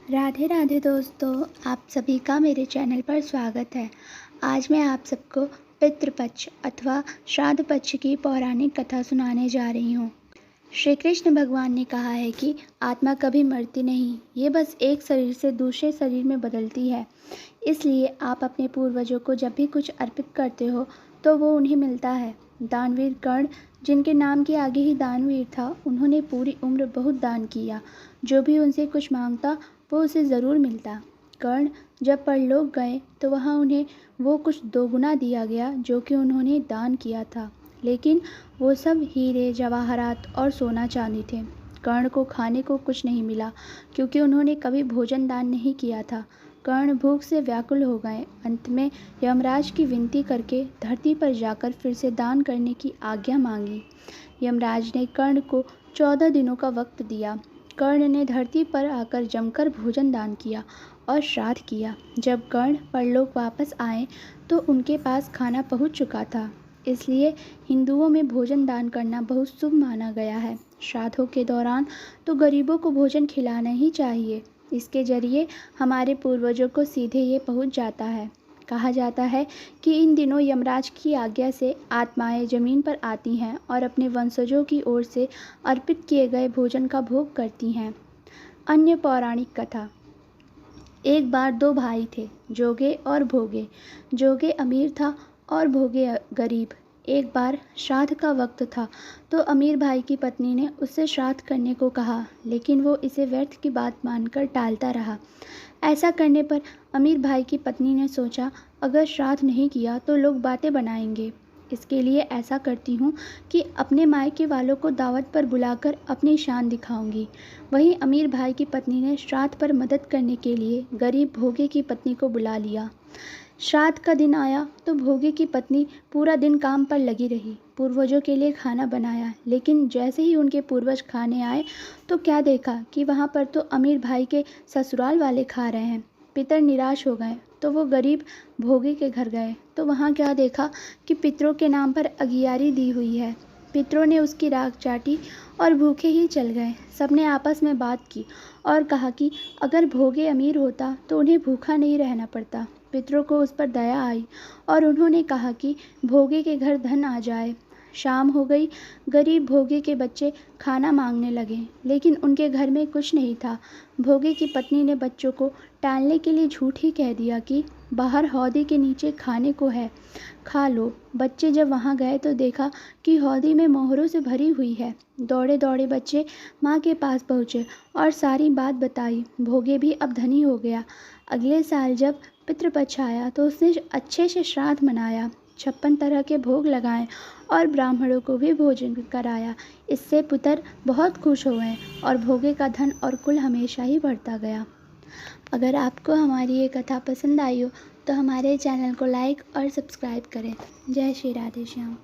राधे राधे दोस्तों, आप सभी का मेरे चैनल पर स्वागत है। आज मैं आप सबको पितृपक्ष अथवा श्राद्ध पक्ष की पौराणिक कथा सुनाने जा रही हूँ। श्री कृष्ण भगवान ने कहा है कि आत्मा कभी मरती नहीं, ये बस एक शरीर से दूसरे शरीर में बदलती है। इसलिए आप अपने पूर्वजों को जब भी कुछ अर्पित करते हो तो वो उन्हें मिलता है। दानवीर कर्ण, जिनके नाम के आगे ही दानवीर था, उन्होंने पूरी उम्र बहुत दान किया। जो भी उनसे कुछ मांगता वो उसे ज़रूर मिलता। कर्ण जब परलोक गए तो वहाँ उन्हें वो कुछ दोगुना दिया गया जो कि उन्होंने दान किया था, लेकिन वो सब हीरे जवाहरात और सोना चांदी थे। कर्ण को खाने को कुछ नहीं मिला क्योंकि उन्होंने कभी भोजन दान नहीं किया था। कर्ण भूख से व्याकुल हो गए। अंत में यमराज की विनती करके धरती पर जाकर फिर से दान करने की आज्ञा मांगी। यमराज ने कर्ण को 14 दिनों का वक्त दिया। कर्ण ने धरती पर आकर जमकर भोजन दान किया और श्राद्ध किया। जब कर्ण परलोक वापस आए तो उनके पास खाना पहुंच चुका था। इसलिए हिंदुओं में भोजन दान करना बहुत शुभ माना गया है। श्राद्धों के दौरान तो गरीबों को भोजन खिलाना ही चाहिए। इसके जरिए हमारे पूर्वजों को सीधे ये पहुंच जाता है। कहा जाता है कि इन दिनों यमराज की आज्ञा से आत्माएं जमीन पर आती हैं और अपने वंशजों की ओर से अर्पित किए गए भोजन का भोग करती हैं। अन्य पौराणिक कथा। एक बार दो भाई थे, जोगे और भोगे। जोगे अमीर था और भोगे गरीब। एक बार श्राद्ध का वक्त था तो अमीर भाई की पत्नी ने उससे श्राद्ध करने को कहा, लेकिन वो इसे व्यर्थ की बात मानकर टालता रहा। ऐसा करने पर अमीर भाई की पत्नी ने सोचा, अगर श्राद्ध नहीं किया तो लोग बातें बनाएंगे। इसके लिए ऐसा करती हूँ कि अपने मायके वालों को दावत पर बुलाकर अपनी शान दिखाऊंगी। वहीं अमीर भाई की पत्नी ने श्राद्ध पर मदद करने के लिए गरीब भोगे की पत्नी को बुला लिया। श्राद्ध का दिन आया तो भोगे की पत्नी पूरा दिन काम पर लगी रही। पूर्वजों के लिए खाना बनाया, लेकिन जैसे ही उनके पूर्वज खाने आए तो क्या देखा कि वहाँ पर तो अमीर भाई के ससुराल वाले खा रहे हैं। पितर निराश हो गए तो वो गरीब भोगे के घर गए तो वहाँ क्या देखा कि पितरों के नाम पर अगियारी दी हुई है। पितरों ने उसकी राख चाटी और भूखे ही चल गए। सबने आपस में बात की और कहा कि अगर भोगे अमीर होता तो उन्हें भूखा नहीं रहना पड़ता। पितरों को उस पर दया आई और उन्होंने कहा कि भोगे के घर धन आ जाए। शाम हो गई। गरीब भोगे के बच्चे खाना मांगने लगे, लेकिन उनके घर में कुछ नहीं था। भोगे की पत्नी ने बच्चों को टालने के लिए झूठ ही कह दिया कि बाहर हौदी के नीचे खाने को है, खा लो। बच्चे जब वहां गए तो देखा कि हौदी में मोहरों से भरी हुई है। दौड़े दौड़े बच्चे माँ के पास पहुँचे और सारी बात बताई। भोगे भी अब धनी हो गया। अगले साल जब पितृपक्ष आया तो उसने अच्छे से श्राद्ध मनाया, 56 तरह के भोग लगाए और ब्राह्मणों को भी भोजन कराया। इससे पुत्र बहुत खुश हो गए और भोगे का धन और कुल हमेशा ही बढ़ता गया। अगर आपको हमारी ये कथा पसंद आई हो तो हमारे चैनल को लाइक और सब्सक्राइब करें। जय श्री राधे श्याम।